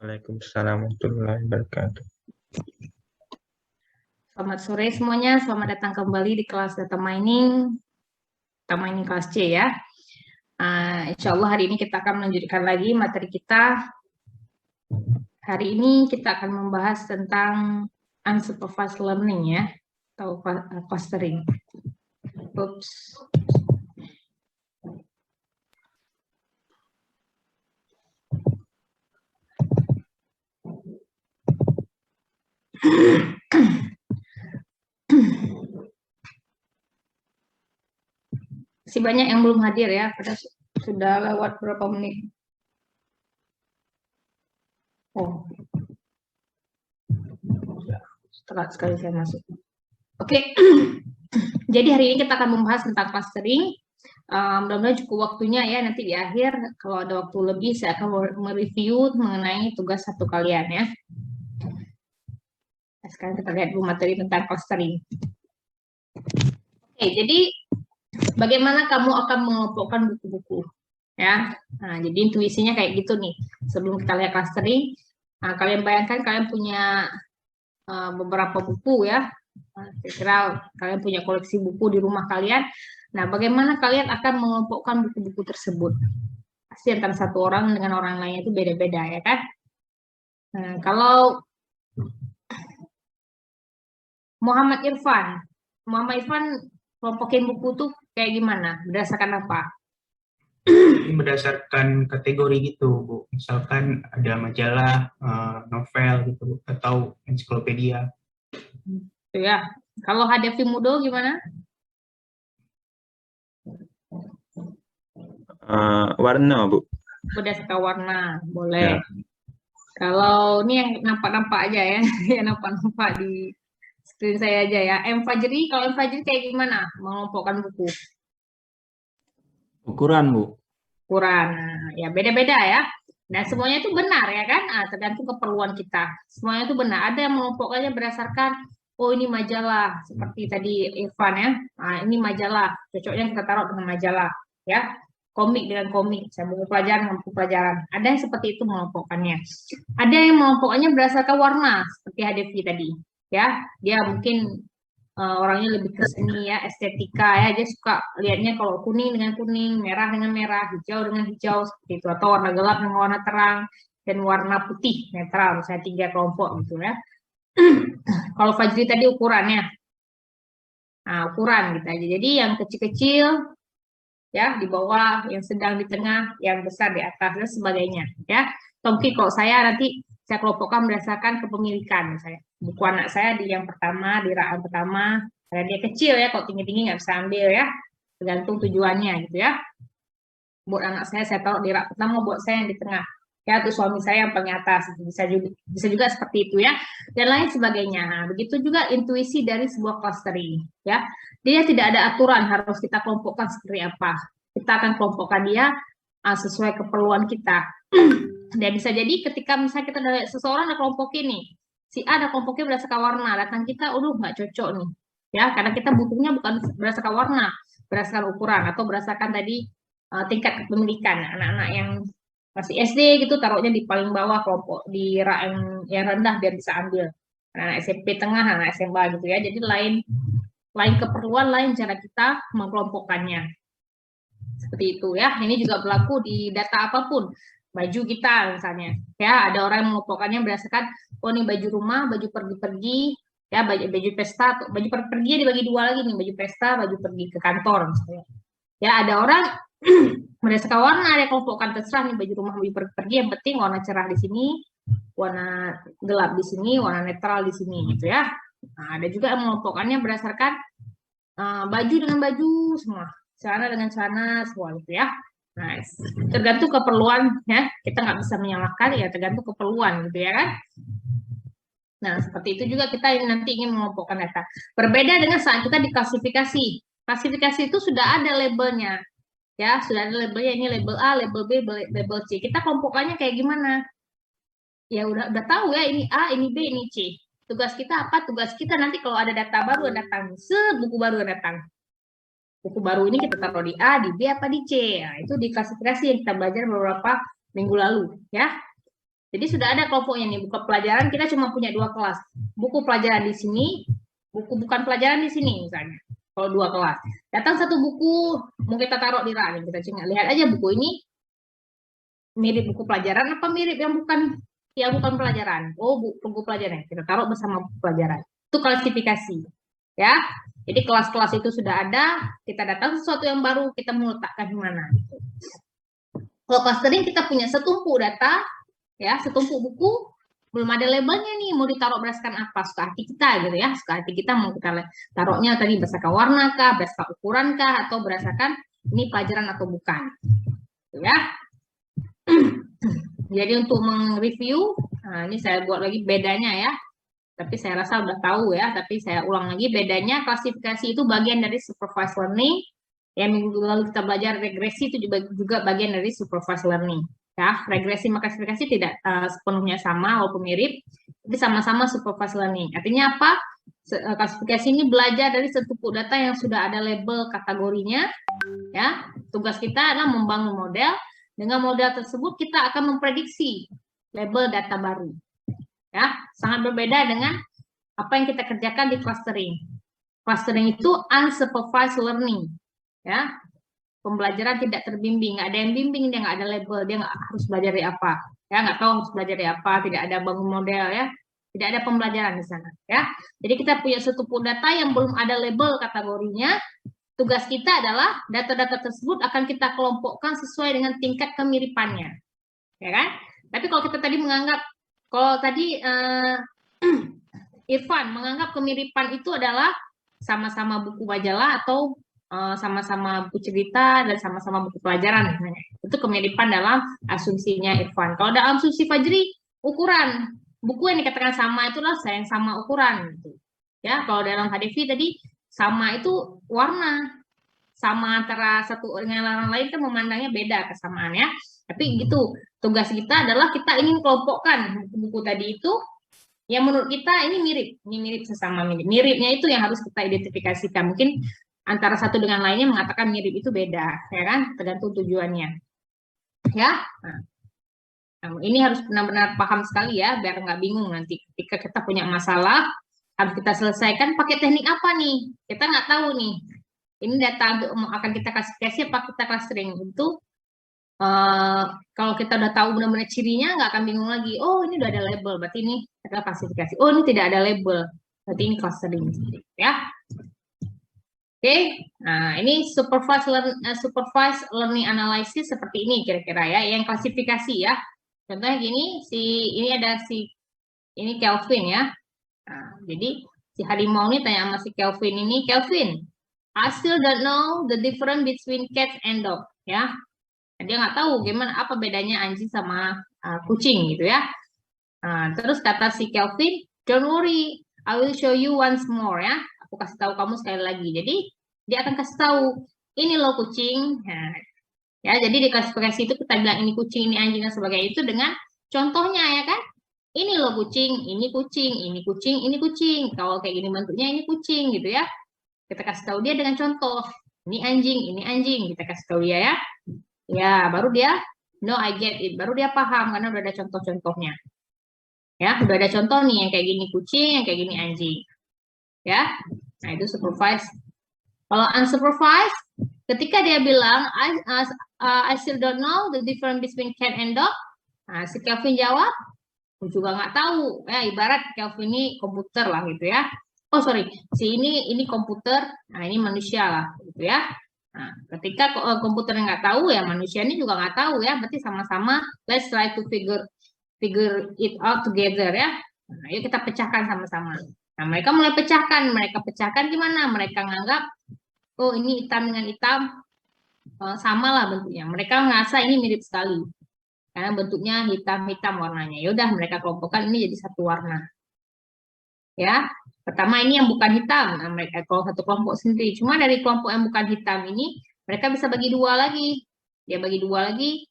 Waalaikumsalam warahmatullahi wabarakatuh. Selamat sore semuanya, selamat datang kembali di kelas Data Mining kelas C ya. Insya Allah hari ini kita akan melanjutkan lagi materi kita. Hari ini kita akan membahas tentang unsupervised learning ya, atau clustering. Oops. Masih banyak yang belum hadir ya, sudah lewat berapa menit. Oh, telat sekali saya masuk. Oke, jadi hari ini kita akan membahas tentang clustering. Mudah-mudahan cukup waktunya ya, nanti di akhir kalau ada waktu lebih saya akan mereview mengenai tugas satu kalian ya. Nah, sekarang kita lihat dulu materi tentang clustering. Oke, jadi bagaimana kamu akan mengelompokkan buku-buku ya. Nah, jadi intuisinya kayak gitu nih. Sebelum kita lihat clustering, kalian bayangkan kalian punya beberapa buku ya. Kira kalian punya koleksi buku di rumah kalian. Nah, bagaimana kalian akan mengelompokkan buku-buku tersebut? Pasti antara satu orang dengan orang lain itu beda-beda ya kan? Nah, kalau Muhammad Irfan kelompokin buku tuh kayak gimana? Berdasarkan apa? Ini berdasarkan kategori gitu, Bu. Misalkan ada majalah, novel gitu, Bu, atau ensiklopedia. Ya, kalau Hadafi Mudo gimana? Warna, Bu. Berdasarkan warna, boleh. Ya. Kalau ini yang nampak-nampak aja ya, yang nampak-nampak di screen saya aja ya. Kalau M Fajri kayak gimana mengelompokkan buku? Ukuran, Bu. Ukuran, ya beda-beda ya. Nah, semuanya itu benar ya kan? Tergantung keperluan kita. Semuanya itu benar. Ada yang mengelompokkannya berdasarkan, oh ini majalah, seperti tadi Irfan ya. Ini majalah, cocoknya kita taruh dengan majalah ya. Komik dengan komik, saya buku pelajaran dengan buku pelajaran. Ada yang seperti itu mengelompokkannya. Ada yang mengelompokkannya berdasarkan warna, seperti Hadefi tadi ya. Dia mungkin orangnya lebih ke seni ya, estetika ya. Dia suka lihatnya kalau kuning dengan kuning, merah dengan merah, hijau dengan hijau seperti itu, atau warna gelap dengan warna terang, dan warna putih netral, misalnya 3 kelompok gitu ya. Kalau Fajri tadi ukurannya, ukuran gitu aja. Jadi yang kecil-kecil ya di bawah, yang sedang di tengah, yang besar di atas dan sebagainya ya. Mungkin kalau saya nanti saya kelompokkan berdasarkan kepemilikan. Misalnya buku anak saya di yang pertama, di rak yang pertama, karena dia kecil ya, kalau tinggi-tinggi nggak bisa ambil ya, tergantung tujuannya gitu ya. Buat anak saya taruh di rak pertama, buat saya yang di tengah ya, untuk suami saya yang paling atas, bisa juga seperti itu ya, dan lain sebagainya. Nah, begitu juga intuisi dari sebuah clustering ya. Dia tidak ada aturan harus kita kelompokkan seperti apa. Kita akan kelompokkan dia sesuai keperluan kita. Dan bisa jadi ketika misalnya kita ada seseorang ada kelompokin nih, si A ada kelompoknya berdasarkan warna, datang kita, nggak cocok nih ya, karena kita butuhnya bukan berdasarkan warna, berdasarkan ukuran, atau berdasarkan tadi tingkat kepemilikan. Anak-anak yang masih SD gitu taruhnya di paling bawah kelompok, di rak yang rendah biar bisa ambil. Anak SMP tengah, anak SMA gitu ya. Jadi lain keperluan, lain cara kita mengkelompokkannya. Seperti itu ya. Ini juga berlaku di data apapun. Baju kita misalnya. Ya, ada orang yang mengelompokkannya berdasarkan, oh ini baju rumah, baju pergi-pergi, ya baju pesta, baju pergi dibagi dua lagi nih, baju pesta, baju pergi ke kantor misalnya. Ya, ada orang berdasarkan warna, ada kelompokkan terserah nih, baju rumah, baju pergi, yang penting warna cerah di sini, warna gelap di sini, warna netral di sini gitu ya. Nah, ada juga yang mengelompokkannya berdasarkan baju dengan baju semua, celana dengan celana semua gitu ya. Nah, tergantung keperluan ya, kita nggak bisa menyalahkan ya, tergantung keperluan gitu ya kan. Nah, seperti itu juga kita nanti ingin mengelompokkan data. Berbeda dengan saat kita diklasifikasi. Klasifikasi itu sudah ada labelnya ya, sudah ada labelnya, ini label A, label B, label C. Kita kelompokannya kayak gimana? Ya udah tahu ya, ini A, ini B, ini C. Tugas kita apa? Tugas kita nanti kalau ada data baru yang datang, buku baru yang datang. Buku baru ini kita taruh di A, di B, apa di C. Nah, itu di klasifikasi yang kita belajar beberapa minggu lalu ya. Jadi sudah ada kelompoknya nih, buku pelajaran kita cuma punya 2 kelas. Buku pelajaran di sini, buku bukan pelajaran di sini misalnya. Kalau 2 kelas. Datang satu buku, mau kita taruh di rak, kita lihat aja buku ini mirip buku pelajaran apa mirip yang bukan pelajaran. Oh, buku pelajaran. Kita taruh bersama buku pelajaran. Itu klasifikasi. Ya. Jadi kelas-kelas itu sudah ada, kita datang sesuatu yang baru, kita meletakkan di mana. Kalau clustering kita punya setumpuk data, ya, setumpuk buku, belum ada labelnya nih, mau ditaruh berdasarkan apa, suka hati kita gitu ya, suka hati kita mau kita taruhnya tadi berdasarkan warna kah, berdasarkan ukuran kah, atau berdasarkan ini pelajaran atau bukan, gitu ya. Jadi untuk mereview, nah ini saya buat lagi bedanya ya, tapi saya rasa udah tahu ya, tapi saya ulang lagi bedanya. Klasifikasi itu bagian dari supervised learning, yang minggu lalu kita belajar regresi itu juga bagian dari supervised learning. Ya, regresi sama klasifikasi tidak sepenuhnya sama walaupun mirip, tapi sama-sama supervised learning. Artinya apa? Klasifikasi ini belajar dari setumpuk data yang sudah ada label kategorinya. Ya, tugas kita adalah membangun model. Dengan model tersebut kita akan memprediksi label data baru. Ya, sangat berbeda dengan apa yang kita kerjakan di clustering. Clustering itu unsupervised learning. Ya, pembelajaran tidak terbimbing, nggak ada yang bimbing, dia nggak ada label, dia nggak harus belajar dari apa, ya nggak tahu harus belajar dari apa, tidak ada bangun model ya, tidak ada pembelajaran di sana ya. Jadi kita punya setumpuk data yang belum ada label kategorinya. Tugas kita adalah data-data tersebut akan kita kelompokkan sesuai dengan tingkat kemiripannya, ya kan? Tapi kalau kita tadi menganggap, kalau tadi Irfan menganggap kemiripan itu adalah sama-sama buku majalah atau sama-sama buku cerita dan sama-sama buku pelajaran misalnya. Itu kemiripan dalam asumsinya Irfan. Kalau dalam asumsi Fajri, ukuran buku yang dikatakan sama itulah yang sama ukuran gitu. Ya, kalau dalam HDV tadi sama itu warna. Sama antara satu dengan yang lain kan memandangnya beda kesamaannya. Tapi gitu, tugas kita adalah kita ingin kelompokkan buku-buku tadi itu yang menurut kita ini mirip sesama mirip. Miripnya itu yang harus kita identifikasikan. Mungkin antara satu dengan lainnya mengatakan mirip itu beda, ya kan? Tergantung tujuannya. Ya, nah, ini harus benar-benar paham sekali ya, biar nggak bingung nanti ketika kita punya masalah harus kita selesaikan pakai teknik apa nih? Kita nggak tahu nih. Ini data untuk akan kita klasifikasi apa kita clustering itu. Kalau kita udah tahu benar-benar cirinya, nggak akan bingung lagi. Oh, ini udah ada label, berarti ini adalah klasifikasi. Oh, ini tidak ada label, berarti ini clustering, ya. Oke, nah ini supervised learning analysis seperti ini kira-kira ya, yang klasifikasi ya. Contohnya gini, ini Kelvin ya. Nah, jadi si harimau ini tanya sama si Kelvin ini, Kelvin, I still don't know the difference between cat and dog, ya. Dia nggak tahu gimana apa bedanya anjing sama kucing gitu ya. Nah, terus kata si Kelvin, don't worry, I will show you once more ya. Aku kasih tahu kamu sekali lagi. Jadi dia akan kasih tahu ini loh kucing. Nah, ya jadi di klasifikasi itu kita bilang ini kucing, ini anjing dan sebagainya itu dengan contohnya ya kan. Ini loh kucing, ini kucing, ini kucing, ini kucing. Kalau kayak gini bentuknya ini kucing gitu ya. Kita kasih tahu dia dengan contoh. Ini anjing, kita kasih tahu dia ya. Ya, baru dia no I get it, baru dia paham karena udah ada contoh-contohnya. Ya, udah ada contoh nih yang kayak gini kucing, yang kayak gini anjing. Ya. Nah, itu supervised. Kalau unsupervised, ketika dia bilang I still don't know the difference between cat and dog. Nah, si Kelvin jawab, aku juga nggak tahu. Ya, ibarat Kelvin ini komputer lah gitu ya. Oh, sorry. Si ini komputer, nah ini manusia lah gitu ya. Nah, ketika komputer nggak tahu ya manusia ini juga nggak tahu ya, berarti sama-sama let's try to figure it out together ya. Nah, yuk kita pecahkan sama-sama. Nah, mereka mulai mereka pecahkan gimana? Mereka nganggap oh ini hitam dengan hitam sama lah bentuknya. Mereka ngerasa ini mirip sekali karena bentuknya hitam-hitam warnanya. Yaudah mereka kelompokkan ini jadi satu warna. Ya, pertama ini yang bukan hitam, nah, mereka kalau satu kelompok sendiri. Cuma dari kelompok yang bukan hitam ini, mereka bisa bagi dua lagi. Dia bagi dua lagi.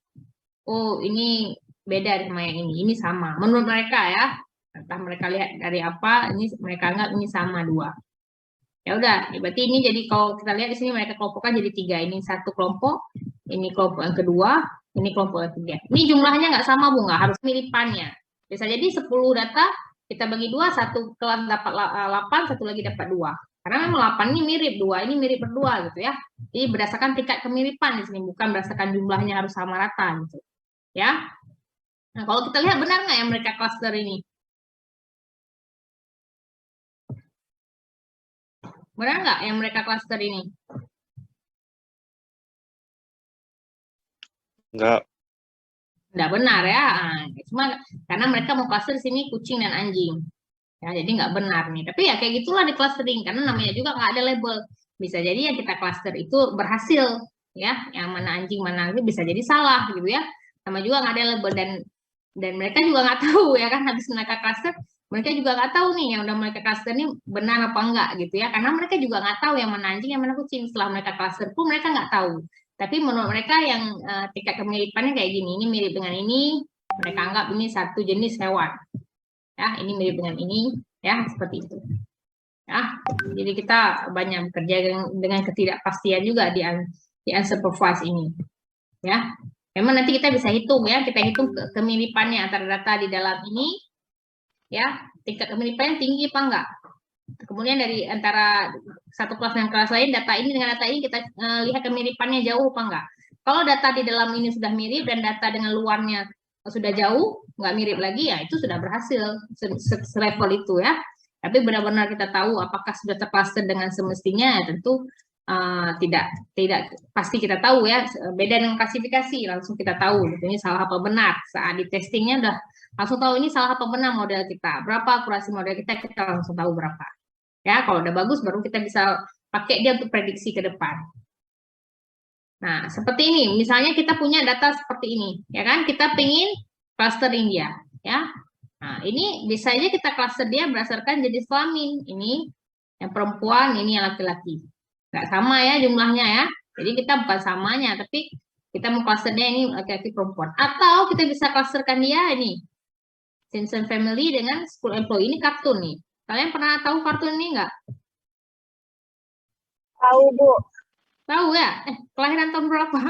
Oh, ini beda sama yang ini sama. Menurut mereka ya, entah mereka lihat dari apa, ini mereka anggap ini sama dua. Ya udah, berarti ini jadi kalau kita lihat di sini mereka kelompokkan jadi tiga. Ini satu kelompok, ini kelompok yang kedua, Ini kelompok ketiga. Ini jumlahnya nggak sama, Bu, nggak harus miripannya. Bisa jadi 10 data kita bagi dua, satu kelas dapat 8, satu lagi dapat 2. Karena memang 8 ini mirip, 2 ini mirip berdua gitu ya. Jadi berdasarkan tingkat kemiripan di sini, bukan berdasarkan jumlahnya harus sama rata gitu. Ya. Nah, kalau kita lihat benar nggak yang mereka cluster ini? Benar nggak yang mereka cluster ini? Enggak. Nggak benar ya. Nah, cuma karena mereka mau cluster di sini kucing dan anjing. Ya, jadi nggak benar nih. Tapi ya kayak gitulah di clustering, karena namanya juga nggak ada label. Bisa jadi yang kita cluster itu berhasil, ya. Yang mana anjing, mana itu bisa jadi salah gitu ya. Sama juga nggak ada label, dan mereka juga nggak tahu ya kan, habis mereka cluster, mereka juga nggak tahu nih yang udah mereka cluster ini benar apa enggak gitu ya. Karena mereka juga nggak tahu yang mana anjing, yang mana kucing. Setelah mereka cluster pun mereka nggak tahu. Tapi menurut mereka yang tingkat kemiripannya kayak gini, ini mirip dengan ini, mereka anggap ini satu jenis hewan. Ya, ini mirip dengan ini, ya, seperti itu. Ya, jadi kita banyak bekerja dengan ketidakpastian juga di unsupervised ini. Ya, memang nanti kita bisa hitung ya, kita hitung kemiripannya antara data di dalam ini, ya, tingkat kemiripannya tinggi apa enggak. Kemudian dari antara satu kelas dengan kelas lain, data ini dengan data ini kita lihat kemiripannya jauh apa enggak. Kalau data di dalam ini sudah mirip dan data dengan luarnya sudah jauh, nggak mirip lagi, ya itu sudah berhasil selevel itu ya. Tapi benar-benar kita tahu apakah sudah tercluster dengan semestinya, ya tentu tidak pasti kita tahu ya. Beda dengan klasifikasi, langsung kita tahu ini salah apa benar. Saat di testingnya udah langsung tahu ini salah apa benar model kita, berapa akurasi model kita langsung tahu berapa. Ya, kalau udah bagus baru kita bisa pakai dia untuk prediksi ke depan. Nah, seperti ini, misalnya kita punya data seperti ini, ya kan? Kita pengen clustering dia, ya. Nah, ini bisa aja kita cluster dia berdasarkan jenis kelamin. Ini yang perempuan, ini yang laki-laki. Nggak sama ya jumlahnya ya. Jadi kita bukan samanya, tapi kita mau cluster dia ini laki-laki perempuan. Atau kita bisa clusterkan dia ini, Simpson Family dengan School Employee. Ini kartun nih. Kalian pernah tahu kartun ini nggak? Tahu, Bu. Tahu ya? Kelahiran tahun berapa?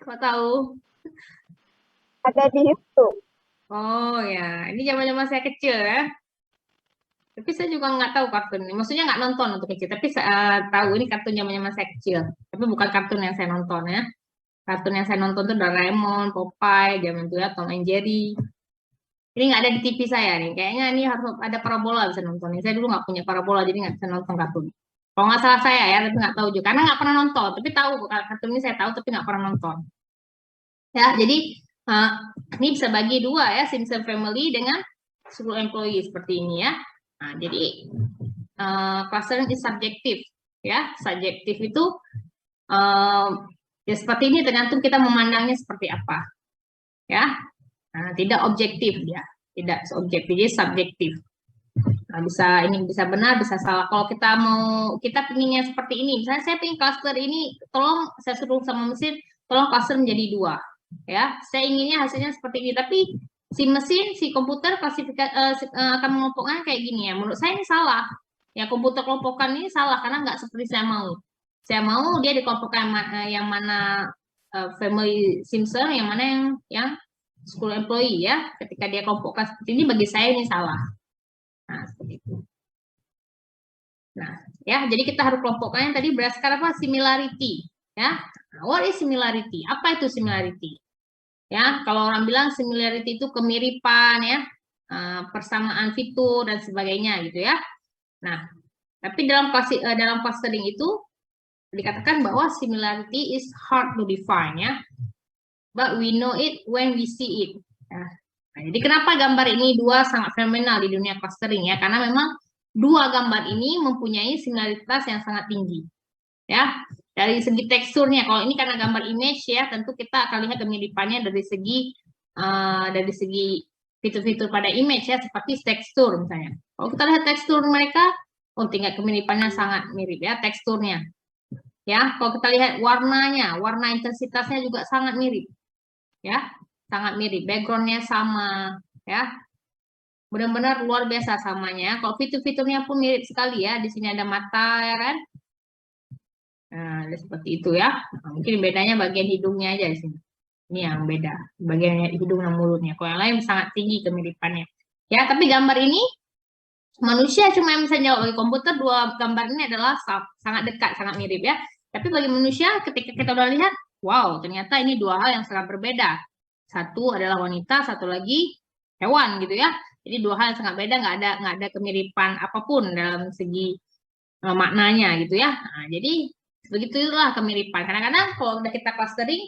Kok tahu? Ada di YouTube. Oh ya, ini zaman-zaman saya kecil ya. Tapi saya juga nggak tahu kartun ini. Maksudnya nggak nonton untuk kecil, tapi saya tahu ini kartun zaman-zaman saya kecil. Tapi bukan kartun yang saya nonton ya. Kartun yang saya nonton tuh Doraemon, Popeye, zaman itu ya, Tom and Jerry. Ini nggak ada di TV saya nih. Kayaknya ini harus ada parabola bisa nonton. Saya dulu nggak punya parabola, jadi nggak bisa nonton kartun. Kalau nggak salah saya ya, tapi nggak tahu juga. Karena nggak pernah nonton, tapi tahu kartun ini saya tahu, tapi nggak pernah nonton. Ya, jadi ini bisa bagi dua ya, Simpson Family dengan School Employee seperti ini ya. Nah, jadi clustering is subjektif ya. Subjektif itu ya seperti ini, tergantung kita memandangnya seperti apa. Ya. Nah, tidak objektif ya. Tidak objektif, jadi subjektif. Nah, ini bisa benar, bisa salah. Kalau kita pinginnya seperti ini, misalnya saya ingin cluster ini, tolong saya suruh sama mesin, tolong cluster menjadi 2. Ya, saya inginnya hasilnya seperti ini, tapi si komputer akan mengelompokkan kayak gini ya. Menurut saya ini salah. Ya, komputer kelompokan ini salah karena nggak seperti saya mau. Saya mau dia dikelompokkan yang mana family Simpson, yang mana yang School Employee ya. Ketika dia kelompokkan seperti ini, bagi saya ini salah. Nah, seperti itu. Nah, ya, jadi kita harus kelompokkan yang tadi berdasarkan apa? Similarity, ya. What is similarity? Apa itu similarity? Ya, kalau orang bilang similarity itu kemiripan ya, persamaan fitur dan sebagainya gitu ya. Nah, tapi dalam clustering itu dikatakan bahwa similarity is hard to define ya, but we know it when we see it. Nah, jadi kenapa gambar ini dua sangat fenomenal di dunia clustering ya? Karena memang dua gambar ini mempunyai similaritas yang sangat tinggi. Ya, dari segi teksturnya, kalau ini karena gambar image ya, tentu kita akan lihat kemiripannya dari segi fitur-fitur pada image ya, seperti tekstur misalnya. Kalau kita lihat tekstur mereka, oh tingkat kemiripannya sangat mirip ya teksturnya. Ya, kalau kita lihat warnanya, warna intensitasnya juga sangat mirip. Ya, sangat mirip, backgroundnya sama ya, benar-benar luar biasa samanya. Kalau fitur-fiturnya pun mirip sekali ya, di sini ada mata ya kan. Nah, seperti itu ya. Nah, mungkin bedanya bagian hidungnya aja di sini. Ini yang beda, bagian hidung dan mulutnya. Kalau yang lain sangat tinggi kemiripannya. Ya, tapi gambar ini manusia cuma yang bisa jawab. Bagi komputer dua gambar ini adalah sangat dekat, sangat mirip ya. Tapi bagi manusia ketika kita udah lihat, wow, ternyata ini dua hal yang sangat berbeda. Satu adalah wanita, satu lagi hewan gitu ya. Jadi dua hal yang sangat beda, nggak ada kemiripan apapun dalam segi maknanya gitu ya. Nah, jadi begitulah kemiripan. Kadang-kadang kalau udah kita clustering,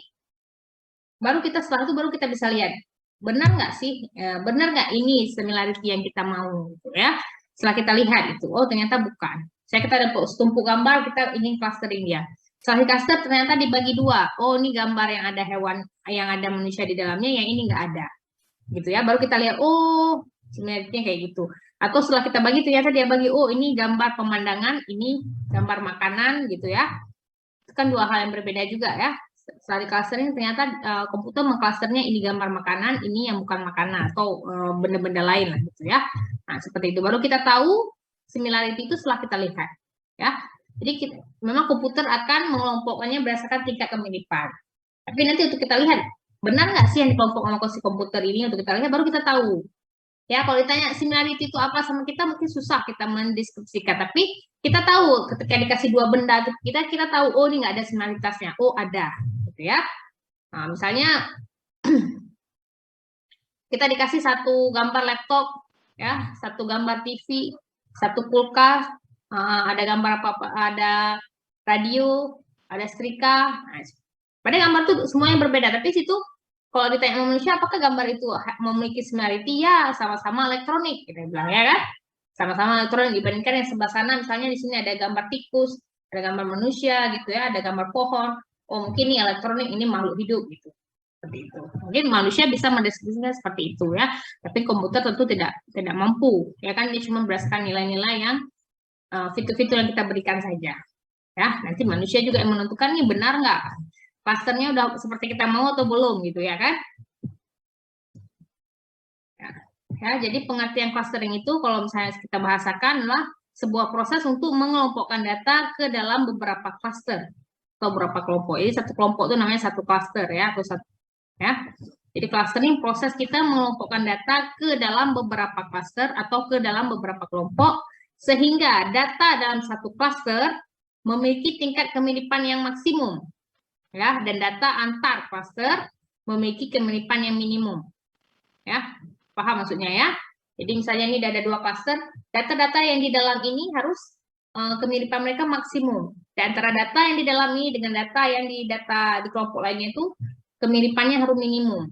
setelah itu baru kita bisa lihat benar nggak sih, benar nggak ini similarity yang kita mau gitu ya. Setelah kita lihat itu, oh ternyata bukan. Kita ada setumpuk gambar, kita ingin clustering dia. Setelah di cluster ternyata dibagi dua. Oh ini gambar yang ada hewan, yang ada manusia di dalamnya, yang ini nggak ada. Gitu ya, baru kita lihat, oh similarity kayak gitu. Atau setelah kita bagi ternyata dia bagi, oh ini gambar pemandangan, ini gambar makanan gitu ya. Itu kan dua hal yang berbeda juga ya. Setelah di clustering ternyata komputer mengclusternya ini gambar makanan, ini yang bukan makanan atau benda-benda lain lah gitu ya. Nah seperti itu baru kita tahu similarity itu setelah kita lihat ya. Jadi memang komputer akan mengelompokkannya berdasarkan tingkat kemiripan. Tapi nanti untuk kita lihat benar nggak sih yang dikelompok sama si komputer ini, untuk kita lihat baru kita tahu. Ya, kalau ditanya similarity itu apa sama kita, mungkin susah kita mendeskripsikan. Tapi kita tahu ketika dikasih dua benda, kita tahu, oh ini nggak ada similaritasnya. Oh ada, gitu ya. Nah, misalnya kita dikasih satu gambar laptop, ya, satu gambar TV, satu kulkas, ada gambar apa, ada radio, ada setrika. Nah, pada gambar itu semuanya berbeda, tapi situ kalau ditanya manusia apakah gambar itu memiliki similarity, ya sama-sama elektronik kita bilang ya kan, sama-sama elektronik. Dibandingkan yang sebelah sana misalnya di sini ada gambar tikus, ada gambar manusia gitu ya, ada gambar pohon, oh mungkin ini elektronik, ini makhluk hidup gitu, seperti itu. Mungkin manusia bisa mendeskripsikan seperti itu ya, tapi komputer tentu tidak mampu ya kan, dia cuma berdasarkan nilai-nilai yang fitur-fitur yang kita berikan saja ya. Nanti manusia juga yang menentukan ini benar nggak, clusternya udah seperti kita mau atau belum gitu ya kan. Ya, jadi pengertian clustering itu kalau misalnya kita bahasakan adalah sebuah proses untuk mengelompokkan data ke dalam beberapa cluster atau beberapa kelompok. Jadi satu kelompok itu namanya satu cluster ya, atau satu ya. Jadi clustering proses kita mengelompokkan data ke dalam beberapa cluster atau ke dalam beberapa kelompok sehingga data dalam satu cluster memiliki tingkat kemiripan yang maksimum. Ya, dan data antar cluster memiliki kemiripan yang minimum. Ya, paham maksudnya ya? Jadi misalnya ini ada dua cluster, data-data yang di dalam ini harus kemiripan mereka maksimum. Dan antara data yang di dalam ini dengan data yang di kelompok lainnya itu kemiripannya harus minimum.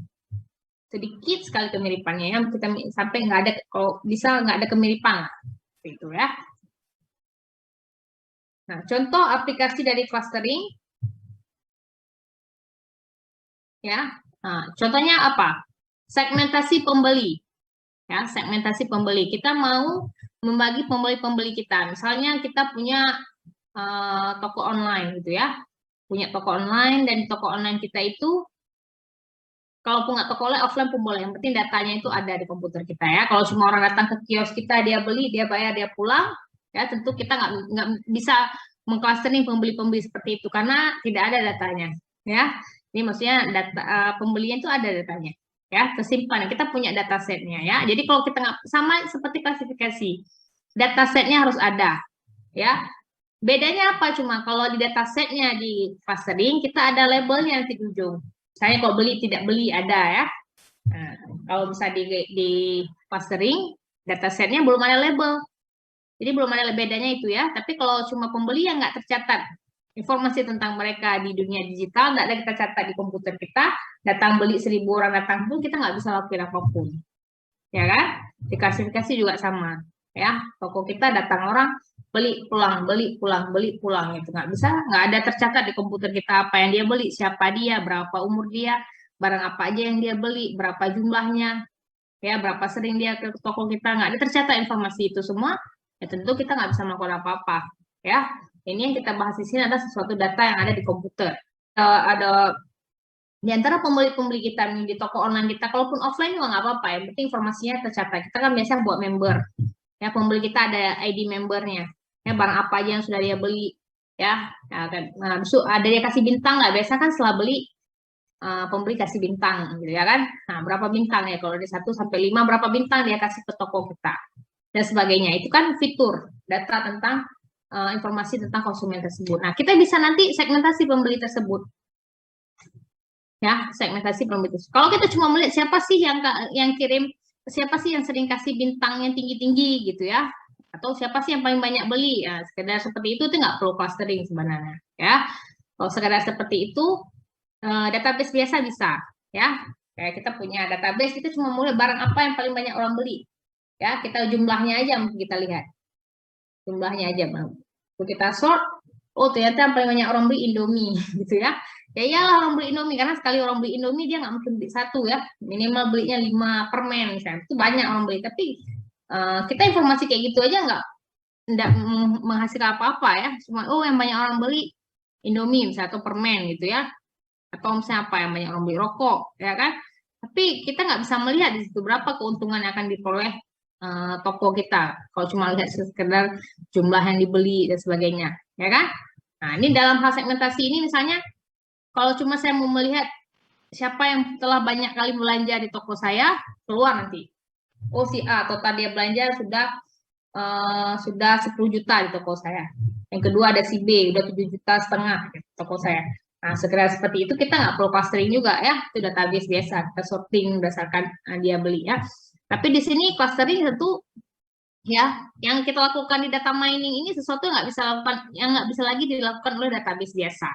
Sedikit sekali kemiripannya ya, kita sampai nggak ada, kalau bisa nggak ada kemiripan itu ya. Nah, contoh aplikasi dari clustering ya. Nah, contohnya apa? Segmentasi pembeli. Ya, segmentasi pembeli. Kita mau membagi pembeli-pembeli kita. Misalnya kita punya toko online gitu ya. Punya toko online, dan di toko online kita itu kalaupun nggak toko offline pun boleh. Yang penting datanya itu ada di komputer kita ya. Kalau cuma orang datang ke kios kita, dia beli, dia bayar, dia pulang, ya tentu kita nggak bisa mengclustering pembeli-pembeli seperti itu karena tidak ada datanya. Ya, ini maksudnya data pembelian itu ada datanya, ya tersimpan. Kita punya datasetnya ya. Jadi kalau kita nggak, sama seperti klasifikasi, datasetnya harus ada, ya. Bedanya apa? Cuma kalau di datasetnya di clustering kita ada labelnya nanti di ujung. Misalnya kalau beli tidak beli ada ya. Nah, kalau bisa di clustering datasetnya belum ada label. Jadi belum ada bedanya itu ya. Tapi kalau cuma pembeli yang nggak tercatat informasi tentang mereka di dunia digital, nggak ada kita catat di komputer kita, datang beli 1000 orang datang pun kita nggak bisa lakukan apapun. Ya kan? Di klasifikasi juga sama. Ya, toko kita datang orang, beli pulang, beli pulang, beli pulang, itu nggak bisa, nggak ada tercatat di komputer kita apa yang dia beli, siapa dia, berapa umur dia, barang apa aja yang dia beli, berapa jumlahnya, ya berapa sering dia ke toko kita, nggak ada tercatat informasi itu semua, ya tentu kita nggak bisa melakukan apa-apa. Ya, ini yang kita bahas di sini adalah sesuatu data yang ada di komputer. Ada di antara pembeli-pembeli kita di toko online kita, kalaupun offline juga nggak apa-apa, yang penting informasinya tercatat. Kita kan biasa buat member, ya pembeli kita ada ID membernya, ya barang apa aja yang sudah dia beli, ya. Nah, ada dia kasih bintang nggak? Biasa kan setelah beli pembeli kasih bintang gitu ya kan. Nah, berapa bintang ya kalau dari 1 sampai 5 berapa bintang dia kasih ke toko kita dan sebagainya. Itu kan fitur data tentang informasi tentang konsumen tersebut. Nah, kita bisa nanti segmentasi pembeli tersebut. Ya, segmentasi pembeli tersebut. Kalau kita cuma melihat siapa sih yang kirim, siapa sih yang sering kasih bintang yang tinggi-tinggi gitu ya, atau siapa sih yang paling banyak beli, ya sekedar seperti itu nggak perlu clustering sebenarnya ya. Kalau sekedar seperti itu database biasa bisa ya, kayak kita punya database, kita cuma mulai barang apa yang paling banyak orang beli ya, kita jumlahnya aja mungkin kita lihat jumlahnya aja bang, kita sort, oh ternyata yang paling banyak orang beli Indomie gitu ya. Ya iyalah orang beli Indomie, karena sekali orang beli Indomie dia nggak mungkin beli 1 ya, minimal belinya 5 permen misalnya, itu banyak orang beli. Tapi kita informasi kayak gitu aja nggak menghasilkan apa-apa ya, cuma oh yang banyak orang beli Indomie misalnya atau permen gitu ya, atau misalnya apa yang banyak orang beli rokok ya kan. Tapi kita nggak bisa melihat di situ berapa keuntungan yang akan diperoleh toko kita kalau cuma lihat sekedar jumlah yang dibeli dan sebagainya ya kan. Nah, ini dalam hal segmentasi ini misalnya kalau cuma saya mau melihat siapa yang telah banyak kali belanja di toko saya, keluar nanti. Oh si A, total dia belanja sudah 10 juta di toko saya. Yang kedua ada si B, udah 7,5 juta di toko saya. Nah, segera seperti itu kita nggak perlu clustering juga ya, itu database biasa, kita sorting berdasarkan dia beli ya. Tapi di sini clustering tentu ya, yang kita lakukan di data mining ini sesuatu yang nggak bisa lagi dilakukan oleh database biasa.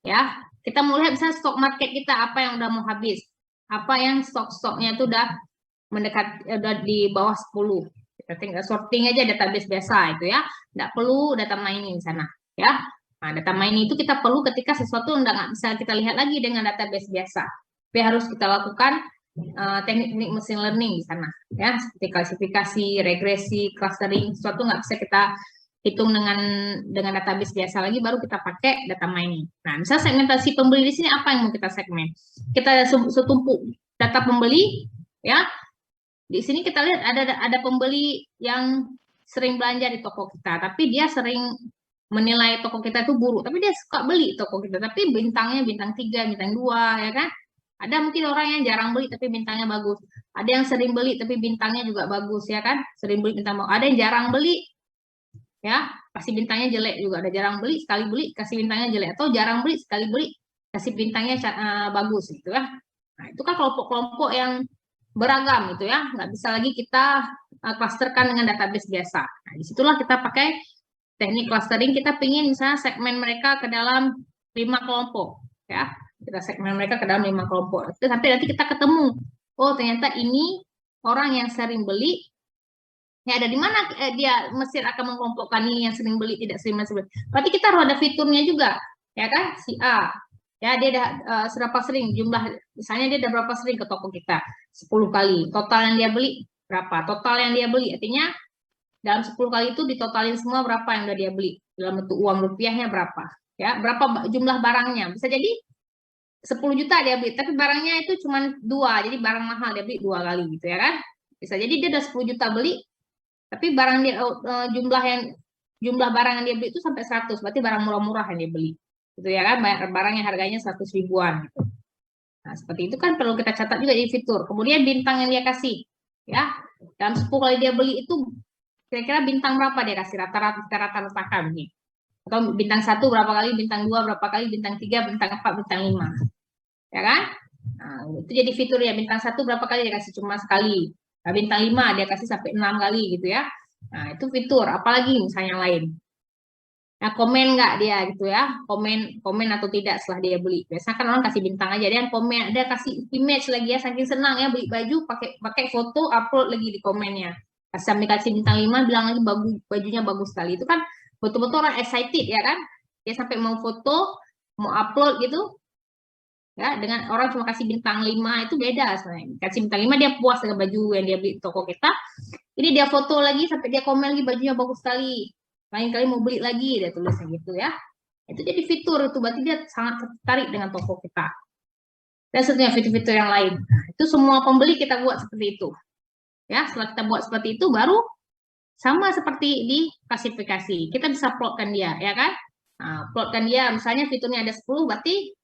Ya, kita melihat misalnya stok market kita apa yang udah mau habis, apa yang stok-stoknya itu udah udah di bawah 10. Kita tinggal sorting aja database biasa itu ya, nggak perlu data mining di sana ya. Nah, data mining itu kita perlu ketika sesuatu nggak bisa kita lihat lagi dengan database biasa, tapi harus kita lakukan teknik-teknik machine learning di sana ya, seperti klasifikasi, regresi, clustering, sesuatu nggak bisa kita hitung dengan database biasa lagi, baru kita pakai data mining. Nah, misalnya segmentasi pembeli di sini apa yang mau kita segmen? Kita setumpuk data pembeli ya. Di sini kita lihat ada pembeli yang sering belanja di toko kita, tapi dia sering menilai toko kita itu buruk, tapi dia suka beli toko kita, tapi bintangnya bintang 3, bintang 2 ya kan. Ada mungkin orang yang jarang beli tapi bintangnya bagus. Ada yang sering beli tapi bintangnya juga bagus ya kan. Sering beli bintang bagus. Ada yang jarang beli ya, kasih bintangnya jelek juga. Ada jarang beli, sekali beli kasih bintangnya jelek, atau jarang beli, sekali beli kasih bintangnya bagus gitu ya. Nah, itu kan kelompok-kelompok yang beragam gitu ya, nggak bisa lagi kita clusterkan dengan database biasa. Nah, disitulah kita pakai teknik clustering. Kita pingin misalnya segmen mereka ke dalam 5 kelompok ya, kita segmen mereka ke dalam 5 kelompok. Sampai nanti kita ketemu, oh ternyata ini orang yang sering beli ya, ada di mana dia Mesir akan mengelompokkan ini yang sering beli, tidak sering beli. Berarti kita harus ada fiturnya juga ya kan. Si A ya, dia ada seberapa sering jumlah, misalnya dia ada berapa sering ke toko kita, 10 kali. Total yang dia beli berapa? Total yang dia beli artinya dalam 10 kali itu ditotalin semua berapa yang udah dia beli dalam bentuk uang rupiahnya berapa ya, berapa jumlah barangnya. Bisa jadi 10 juta dia beli, tapi barangnya itu cuma 2, jadi barang mahal dia beli 2 kali gitu ya kan. Bisa jadi dia udah 10 juta beli, tapi barang dia jumlah barang yang dia beli itu sampai 100, berarti barang murah-murah yang dia beli gitu ya kan, barang yang harganya 100 ribuan gitu. Nah, seperti itu kan perlu kita catat juga di fitur. Kemudian bintang yang dia kasih ya, dalam 10 kali dia beli itu kira-kira bintang berapa dia kasih, rata-ratakan nih. Atau bintang 1 berapa kali, bintang 2 berapa kali, bintang 3, bintang 4, bintang 5 ya kan. Nah, itu jadi fitur ya, bintang 1 berapa kali dia kasih, cuma sekali. Nah, bintang 5 dia kasih sampai 6 kali gitu ya. Nah, itu fitur. Apalagi misalnya yang lain. Nah, komen nggak dia gitu ya, komen atau tidak setelah dia beli. Biasanya kan orang kasih bintang aja, dia komen, dia kasih image lagi ya, saking senang ya beli baju, pakai foto, upload lagi di komennya. Sampai kasih bintang 5, bilang lagi bajunya bagus sekali. Itu kan betul-betul orang excited ya kan, dia sampai mau foto, mau upload gitu ya. Dengan orang cuma kasih bintang 5 itu beda sebenarnya. Kasih bintang 5 dia puas dengan baju yang dia beli di toko kita. Ini dia foto lagi sampai dia komen lagi bajunya bagus sekali, lain kali mau beli lagi, dia tulisnya gitu ya. Itu jadi fitur itu, berarti dia sangat tertarik dengan toko kita. Dan seterusnya fitur-fitur yang lain. Nah, itu semua pembeli kita buat seperti itu. Ya, setelah kita buat seperti itu baru sama seperti di klasifikasi. Kita bisa plotkan dia ya kan. Nah, plotkan dia misalnya fiturnya ada 10, berarti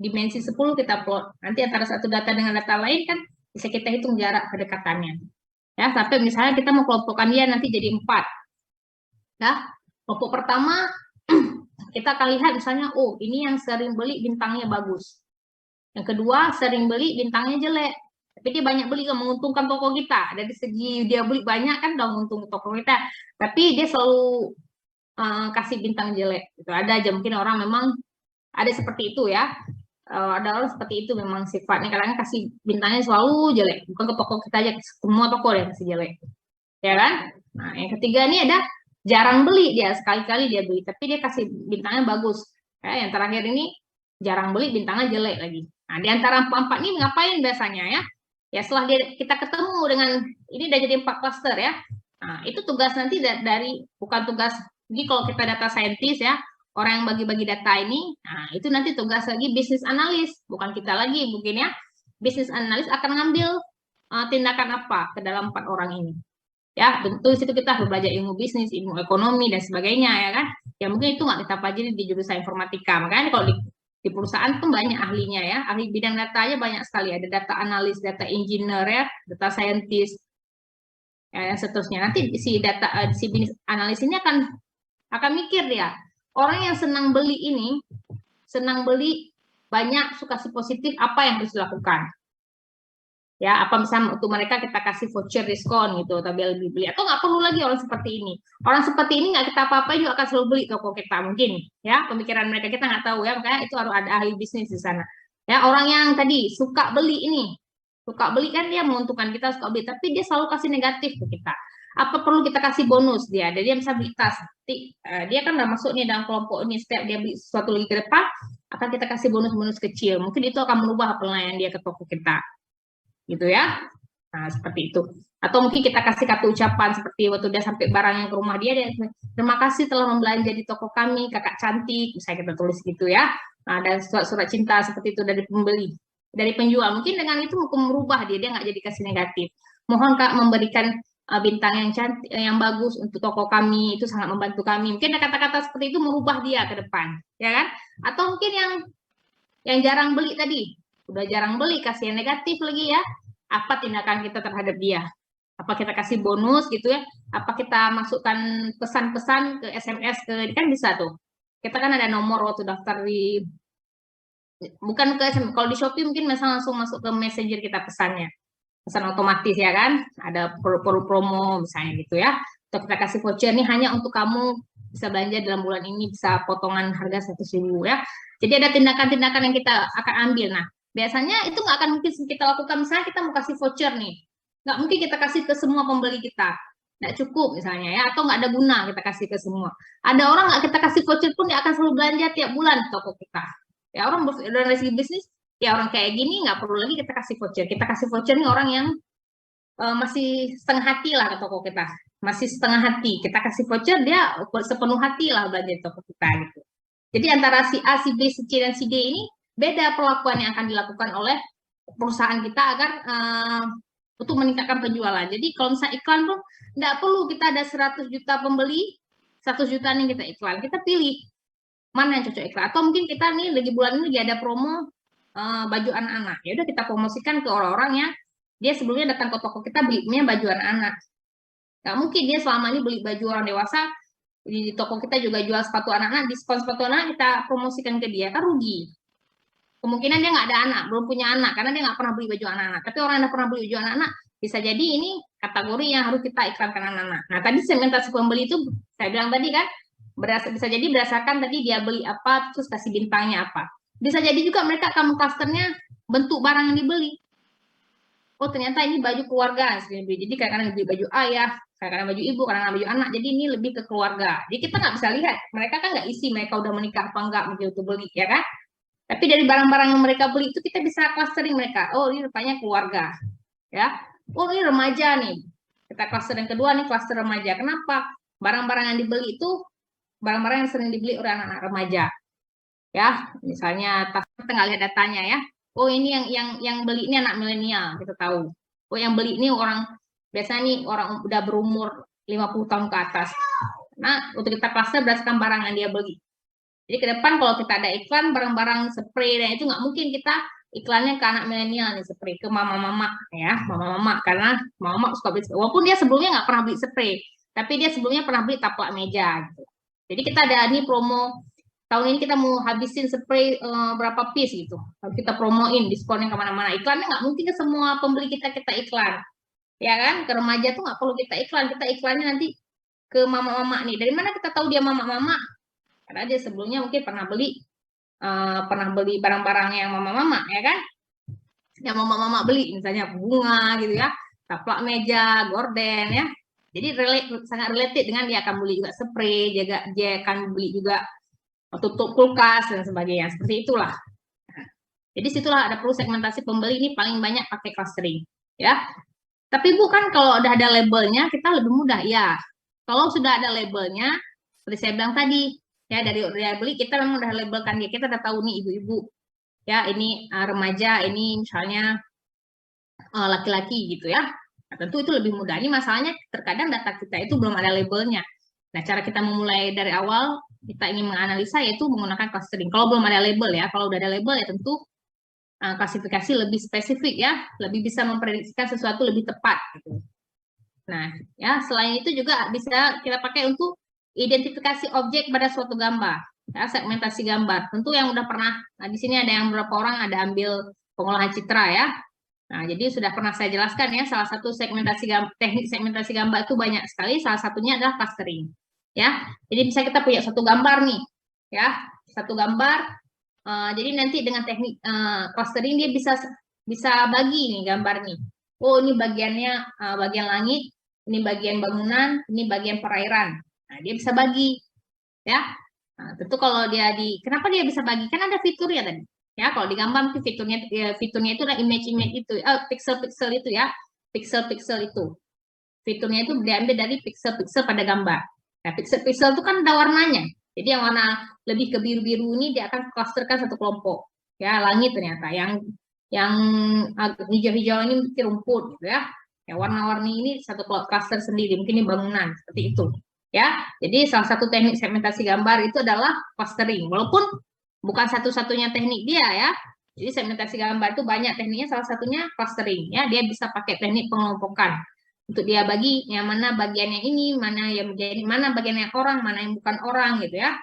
dimensi 10 kita plot. Nanti antara satu data dengan data lain kan bisa kita hitung jarak kedekatannya. Ya, sampai misalnya kita mau kelompokkan dia nanti jadi 4. Ya, kelompok pertama kita akan lihat misalnya, oh ini yang sering beli bintangnya bagus. Yang kedua sering beli bintangnya jelek. Tapi dia banyak beli kan menguntungkan toko kita. Dari segi dia beli banyak kan udah menguntung toko kita. Tapi dia selalu kasih bintang jelek. Itu ada aja mungkin orang memang ada seperti itu ya. Ada orang seperti itu memang sifatnya kadang kasih bintangnya selalu jelek. Bukan ke toko kita aja, semua toko dia kasih jelek. Ya kan? Nah, yang ketiga ini ada jarang beli dia, sekali-kali dia beli, tapi dia kasih bintangnya bagus. Ya, yang terakhir ini jarang beli, bintangnya jelek lagi. Nah, di antara empat ini ngapain biasanya ya? Ya setelah kita ketemu dengan ini udah jadi 4 cluster ya. Nah, itu tugas nanti dari bukan tugas. Jadi kalau kita data scientist ya, orang yang bagi-bagi data ini, nah itu nanti tugas lagi bisnis analis, bukan kita lagi mungkin ya. Bisnis analis akan ngambil tindakan apa ke dalam 4 orang ini. Ya, tentu di situ kita harus belajar ilmu bisnis, ilmu ekonomi dan sebagainya ya kan. Ya mungkin itu nggak kita pelajari di jurusan informatika. Makanya kalau di perusahaan tuh banyak ahlinya ya, ahli bidang data aja banyak sekali. Ada data analis, data engineer ya, data scientist, ya, dan seterusnya. Nanti si bisnis analis ini akan mikir dia. Orang yang senang beli ini, senang beli banyak, suka si positif, apa yang harus dilakukan? Ya, apa misalnya untuk mereka kita kasih voucher diskon gitu, tapi lebih beli, atau nggak perlu lagi orang seperti ini. Orang seperti ini nggak kita apa-apa juga akan selalu beli toko kita mungkin, ya pemikiran mereka kita nggak tahu ya, makanya itu harus ada ahli bisnis di sana. Ya, orang yang tadi suka beli ini, suka beli kan dia menguntungkan kita suka beli, tapi dia selalu kasih negatif ke kita. Apa perlu kita kasih bonus dia? Jadi dia bisa beli tas, dia kan udah masuk nih dalam kelompok ini, setiap dia beli sesuatu lagi ke depan, akan kita kasih bonus-bonus kecil. Mungkin itu akan merubah penilaian dia ke toko kita. Gitu ya. Nah, seperti itu. Atau mungkin kita kasih kartu ucapan seperti waktu dia sampai barangnya ke rumah dia terima kasih telah membelanja di toko kami, kakak cantik, bisa kita tulis gitu ya. Nah, dan surat cinta seperti itu dari pembeli, dari penjual. Mungkin dengan itu merubah dia nggak jadi kasih negatif. Mohon Kak memberikan bintang yang cantik, yang bagus untuk toko kami, itu sangat membantu kami. Mungkin kata-kata seperti itu merubah dia ke depan, ya kan? Atau mungkin yang jarang beli tadi, udah jarang beli, kasih yang negatif lagi ya. Apa tindakan kita terhadap dia? Apa kita kasih bonus gitu ya? Apa kita masukkan pesan-pesan ke SMS kan bisa tuh. Kita kan ada nomor waktu daftar bukan ke SMS, kalau di Shopee mungkin misalnya langsung masuk ke Messenger kita pesannya. Pesan otomatis ya kan? Ada promo misalnya gitu ya. Atau kita kasih voucher nih hanya untuk kamu bisa belanja dalam bulan ini, bisa potongan harga 100.000 ya. Jadi ada tindakan-tindakan yang kita akan ambil. Nah, biasanya itu nggak akan mungkin kita lakukan, misalnya kita mau kasih voucher nih, nggak mungkin kita kasih ke semua pembeli kita, nggak cukup misalnya ya, atau nggak ada guna kita kasih ke semua. Ada orang nggak kita kasih voucher pun dia akan selalu belanja tiap bulan di toko kita. Ya orang dari segi bisnis, ya orang kayak gini nggak perlu lagi kita kasih voucher. Kita kasih voucher nih orang yang masih setengah hati lah ke toko kita, masih setengah hati. Kita kasih voucher dia sepenuh hati lah belanja di toko kita gitu. Jadi antara si A, si B, si C, dan si D ini beda perlakuan yang akan dilakukan oleh perusahaan kita agar untuk meningkatkan penjualan. Jadi kalau misalnya iklan pun nggak perlu kita ada 100 juta pembeli, 100 juta nih kita iklan. Kita pilih mana yang cocok iklan. Atau mungkin kita nih lagi bulan ini lagi ada promo baju anak-anak. Ya udah kita promosikan ke orang-orang yang dia sebelumnya datang ke toko kita belinya baju anak-anak. Nggak mungkin dia selama ini beli baju orang dewasa, di toko kita juga jual sepatu anak-anak, diskon sepatu anak kita promosikan ke dia, kan rugi. Kemungkinan dia nggak ada anak, belum punya anak, karena dia nggak pernah beli baju anak-anak. Tapi orang yang pernah beli baju anak-anak, bisa jadi ini kategori yang harus kita iklankan anak-anak. Nah, tadi segmentasi pembeli itu, saya bilang tadi kan, bisa jadi berdasarkan tadi dia beli apa, terus kasih bintangnya apa. Bisa jadi juga mereka akan mengclusternya bentuk barang yang dibeli. Oh, ternyata ini baju keluarga. Jadi kadang-kadang beli baju ayah, kadang-kadang baju ibu, kadang-kadang baju anak. Jadi ini lebih ke keluarga. Jadi kita nggak bisa lihat, mereka kan nggak isi mereka udah menikah apa enggak mungkin untuk beli, ya kan? Tapi dari barang-barang yang mereka beli itu kita bisa clustering mereka. Oh, ini rupanya keluarga. Ya. Oh, ini remaja nih. Kita cluster yang kedua nih, cluster remaja. Kenapa? Barang-barang yang dibeli itu barang-barang yang sering dibeli oleh anak-anak remaja. Ya, misalnya kita nggak lihat datanya ya. Oh, ini yang beli ini anak milenial, kita tahu. Oh, yang beli ini orang biasanya nih orang udah berumur 50 tahun ke atas. Nah, untuk kita cluster berdasarkan barang yang dia beli. Jadi ke depan kalau kita ada iklan barang-barang spray dan itu nggak mungkin kita iklannya ke anak milenial nih spray, ke mama-mama ya, mama-mama, karena mama suka beli, walaupun dia sebelumnya nggak pernah beli spray, tapi dia sebelumnya pernah beli taplak meja gitu. Jadi kita ada nih promo tahun ini, kita mau habisin spray berapa piece gitu, kita promoin diskonnya kemana-mana. Iklannya nggak mungkin ke semua pembeli kita iklan, ya kan? Ke remaja tuh nggak perlu kita iklannya nanti ke mama-mama nih. Dari mana kita tahu dia mama-mama? Karena dia sebelumnya mungkin pernah beli barang-barang yang mama-mama, ya kan? Yang mama-mama beli, misalnya bunga gitu ya, taplak meja, gorden ya. Jadi sangat related dengan dia akan beli juga spray, dia akan beli juga tutup kulkas dan sebagainya. Seperti itulah. Jadi situlah ada perlu segmentasi pembeli ini paling banyak pakai clustering, ya. Tapi bukan kalau udah ada labelnya kita lebih mudah, ya. Kalau sudah ada labelnya, seperti saya bilang tadi, ya dari beli kita memang udah labelkan dia, kita udah tahu nih ibu-ibu, ya ini remaja, ini misalnya laki-laki gitu ya. Nah, tentu itu lebih mudah. Ini masalahnya terkadang data kita itu belum ada labelnya. Nah, cara kita memulai dari awal, kita ingin menganalisa yaitu menggunakan clustering. Kalau belum ada label ya, kalau udah ada label ya tentu klasifikasi lebih spesifik ya, lebih bisa memprediksikan sesuatu lebih tepat gitu. Nah, ya selain itu juga bisa kita pakai untuk identifikasi objek pada suatu gambar, ya, segmentasi gambar. Tentu yang udah pernah, nah di sini ada yang beberapa orang ada ambil pengolahan citra ya. Nah, jadi sudah pernah saya jelaskan ya, salah satu teknik segmentasi gambar itu banyak sekali, salah satunya adalah clustering. Ya, jadi bisa kita punya satu gambar nih, ya, satu gambar. Jadi nanti dengan teknik clustering dia bisa bagi nih gambar nih. Oh, ini bagiannya bagian langit, ini bagian bangunan, ini bagian perairan. Nah, dia bisa bagi, ya. Nah, tentu kalau dia kenapa dia bisa bagi? Kan ada fiturnya tadi. Ya, kalau di gambar fiturnya itu adalah image itu, pixel-pixel itu ya, pixel-pixel itu. Fiturnya itu diambil dari pixel-pixel pada gambar. Nah, pixel-pixel itu kan ada warnanya. Jadi yang warna lebih ke biru-biru ini dia akan clusterkan satu kelompok. Ya, langit ternyata. Yang hijau-hijau ini mungkin rumput gitu ya. Yang warna-warni ini satu cluster sendiri, mungkin ini bangunan, seperti itu. Ya, jadi salah satu teknik segmentasi gambar itu adalah clustering. Walaupun bukan satu-satunya teknik dia ya. Jadi segmentasi gambar itu banyak tekniknya, salah satunya clustering ya. Dia bisa pakai teknik pengelompokan. Untuk dia bagi yang mana bagiannya ini, mana yang bagian yang orang, mana yang bukan orang gitu ya.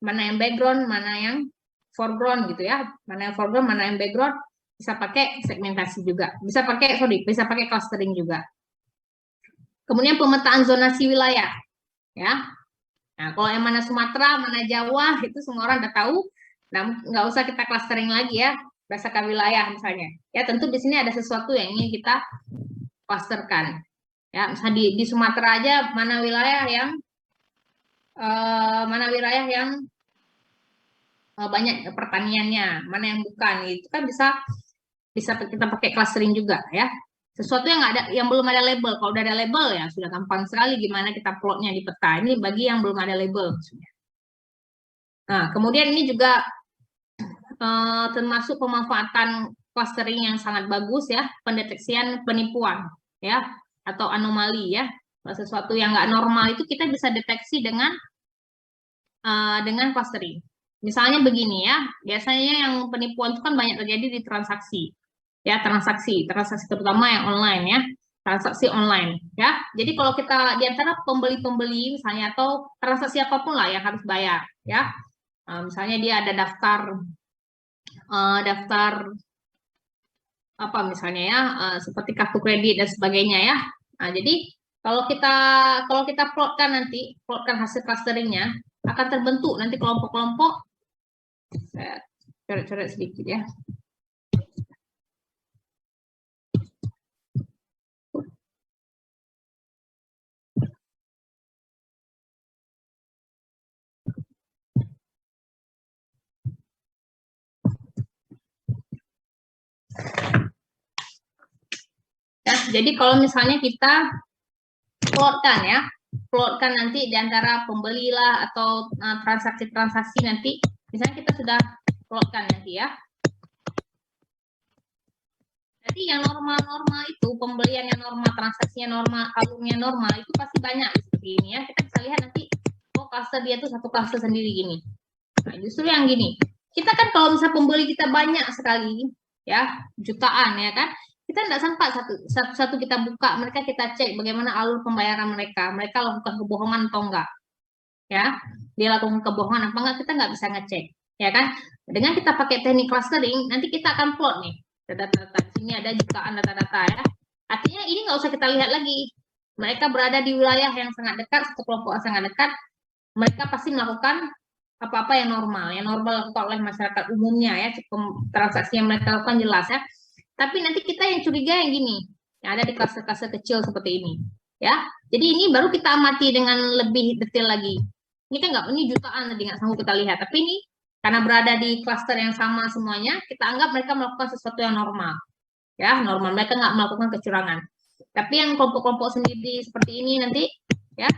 Mana yang background, mana yang foreground gitu ya. Mana yang foreground, mana yang background, bisa pakai segmentasi juga. Bisa pakai clustering juga. Kemudian pemetaan zonasi wilayah ya. Nah, kalau yang mana Sumatera, mana Jawa, itu semua orang udah tahu. Nah, nggak usah kita clustering lagi ya, berdasarkan wilayah misalnya. Ya, tentu di sini ada sesuatu yang ingin kita clusterkan. Ya, misalnya di Sumatera aja mana wilayah yang banyak pertaniannya, mana yang bukan, itu kan bisa kita pakai clustering juga ya. Sesuatu yang belum ada label. Kalau udah ada label ya sudah gampang sekali gimana kita plotnya di peta. Ini bagi yang belum ada label maksudnya. Nah, kemudian ini juga termasuk pemanfaatan clustering yang sangat bagus ya, pendeteksian penipuan ya atau anomali ya. Sesuatu yang nggak normal itu kita bisa deteksi dengan clustering. Misalnya begini ya, biasanya yang penipuan itu kan banyak terjadi di transaksi. Ya, transaksi terutama yang online ya, transaksi online ya. Jadi kalau kita di antara pembeli-pembeli misalnya atau transaksi apapun lah yang harus bayar ya. Misalnya dia ada daftar apa misalnya ya, seperti kartu kredit dan sebagainya ya. Nah, jadi kalau kita plotkan hasil clusteringnya akan terbentuk nanti kelompok-kelompok. Saya coret-coret sedikit ya. Ya, jadi kalau misalnya kita plotkan nanti di antara pembeli lah atau transaksi-transaksi nanti, misalnya kita sudah plotkan nanti ya. Jadi yang normal-normal itu, pembeliannya normal, transaksinya normal, alurnya normal, itu pasti banyak seperti ini ya. Kita bisa lihat nanti, oh cluster dia tuh satu cluster sendiri gini. Nah, justru yang gini, kita kan kalau misalnya pembeli kita banyak sekali, ya jutaan ya kan, kita tidak sempat satu kita buka mereka, kita cek bagaimana alur pembayaran mereka lakukan kebohongan atau enggak, ya dia lakukan kebohongan apa enggak, kita nggak bisa ngecek, ya kan. Dengan kita pakai teknik clustering, nanti kita akan plot nih data-data, sini ada jutaan data-data ya, artinya ini nggak usah kita lihat lagi, mereka berada di wilayah yang sangat dekat, satu kelompok yang sangat dekat, mereka pasti melakukan apa-apa yang normal dilakukan oleh masyarakat umumnya ya, transaksi yang mereka lakukan jelas ya. Tapi nanti kita yang curiga yang gini, yang ada di klaster-klaster kecil seperti ini, ya. Jadi ini baru kita amati dengan lebih detail lagi. Ini kan nggak, ini jutaan tadi nggak sanggup kita lihat, tapi ini karena berada di klaster yang sama semuanya, kita anggap mereka melakukan sesuatu yang normal, ya normal. Mereka nggak melakukan kecurangan. Tapi yang kelompok-kelompok sendiri seperti ini nanti, ya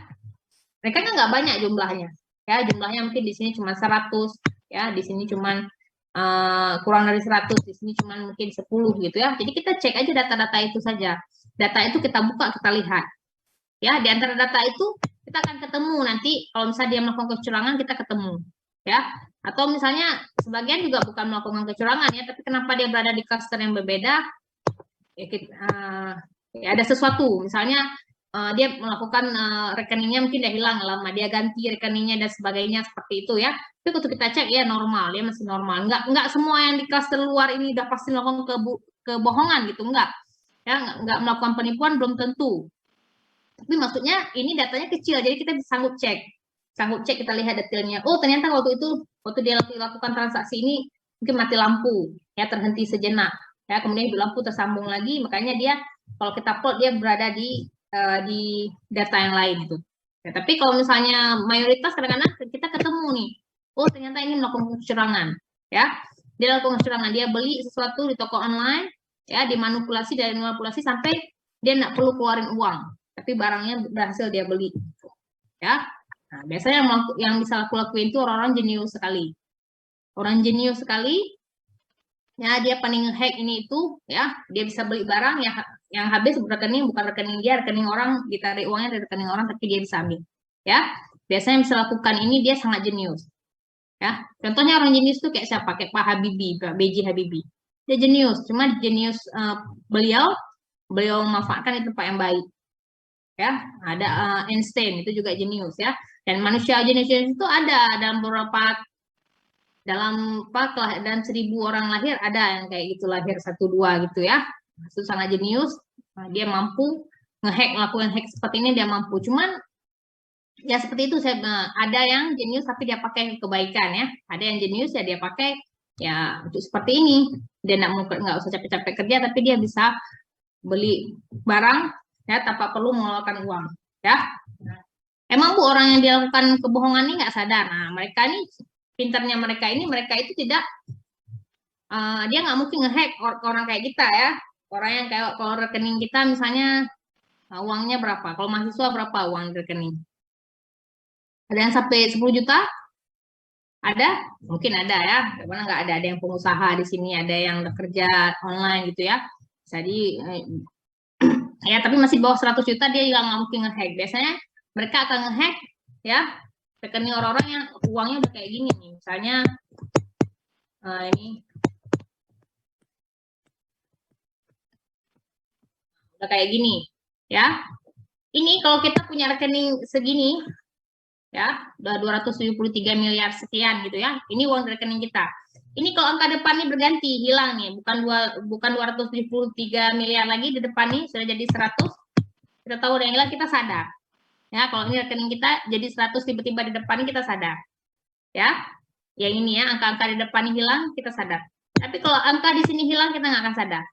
mereka kan nggak banyak jumlahnya. Ya, jumlahnya mungkin di sini cuma 100, ya, di sini cuma kurang dari 100, di sini cuma mungkin 10 gitu ya. Jadi kita cek aja data-data itu saja. Data itu kita buka, kita lihat. Ya, di antara data itu kita akan ketemu nanti kalau misalnya dia melakukan kecurangan, kita ketemu. Ya, atau misalnya sebagian juga bukan melakukan kecurangan ya, tapi kenapa dia berada di cluster yang berbeda? Ya, ya ada sesuatu, misalnya dia melakukan rekeningnya mungkin dia hilang lama, dia ganti rekeningnya dan sebagainya seperti itu ya. Tapi waktu kita cek ya normal, dia masih normal. Enggak semua yang di klaster luar ini udah pasti melakukan kebohongan gitu, enggak. Ya, enggak melakukan penipuan belum tentu. Tapi maksudnya ini datanya kecil, jadi kita bisa sanggup cek, kita lihat detailnya. Oh ternyata waktu dia lakukan transaksi ini mungkin mati lampu, ya terhenti sejenak, ya kemudian lampu tersambung lagi, makanya dia kalau kita plot dia berada di data yang lain itu. Ya, tapi kalau misalnya mayoritas kadang-kadang kita ketemu nih, oh ternyata ini melakukan kecurangan, ya dia lakukan kecurangan, dia beli sesuatu di toko online, ya dimanipulasi sampai dia nggak perlu keluarin uang, tapi barangnya berhasil dia beli, ya. Nah, biasanya yang bisa aku lakuin itu orang-orang jenius sekali, ya dia paling nge-hack ini itu, ya dia bisa beli barang yang habis rekening, bukan rekening dia, rekening orang, ditarik uangnya dari rekening orang tapi dia bisa ambil, ya biasanya yang bisa lakukan ini dia sangat jenius, ya contohnya orang jenius itu kayak siapa, kayak Pak Habibie, Pak B.J. Habibie, dia jenius, cuma jenius beliau memanfaatkan itu tempat yang baik, ya ada Einstein itu juga jenius ya, dan manusia jenius itu ada dalam beberapa dan 1000 orang lahir ada yang kayak gitu, lahir 1-2 gitu ya, itu sangat jenius. Nah, dia mampu melakukan hack seperti ini, dia mampu. Cuman ya seperti itu, ada yang jenius tapi dia pakai kebaikan ya, ada yang jenius ya dia pakai ya untuk seperti ini, dia nggak usah capek-capek kerja tapi dia bisa beli barang ya tanpa perlu mengeluarkan uang ya. Emang Bu, orang yang dilakukan kebohongan ini nggak sadar. Nah mereka ini pinternya mereka itu tidak, dia nggak mungkin ngehack orang kayak kita ya, orang yang kayak kalau rekening kita misalnya uangnya berapa, kalau mahasiswa berapa uang rekening, ada yang sampai 10 juta, ada, mungkin ada ya, karena nggak ada yang pengusaha di sini, ada yang kerja online gitu ya, jadi ya tapi masih bawah 100 juta dia juga nggak mungkin ngehack. Biasanya mereka akan ngehack ya rekening orang-orang yang uangnya udah kayak gini nih, misalnya ini udah kayak gini ya, ini kalau kita punya rekening segini ya, udah 273 miliar sekian gitu ya, ini uang rekening kita. Ini kalau angka depannya berganti, hilang nih, bukan 273 miliar lagi di depan nih, sudah jadi 100, kita tahu udah hilang, kita sadar. Ya, kalau ini rekening kita jadi 100 tiba-tiba di depan kita sadar. Ya. Yang ini ya, angka-angka di depan hilang kita sadar. Tapi kalau angka di sini hilang kita nggak akan sadar.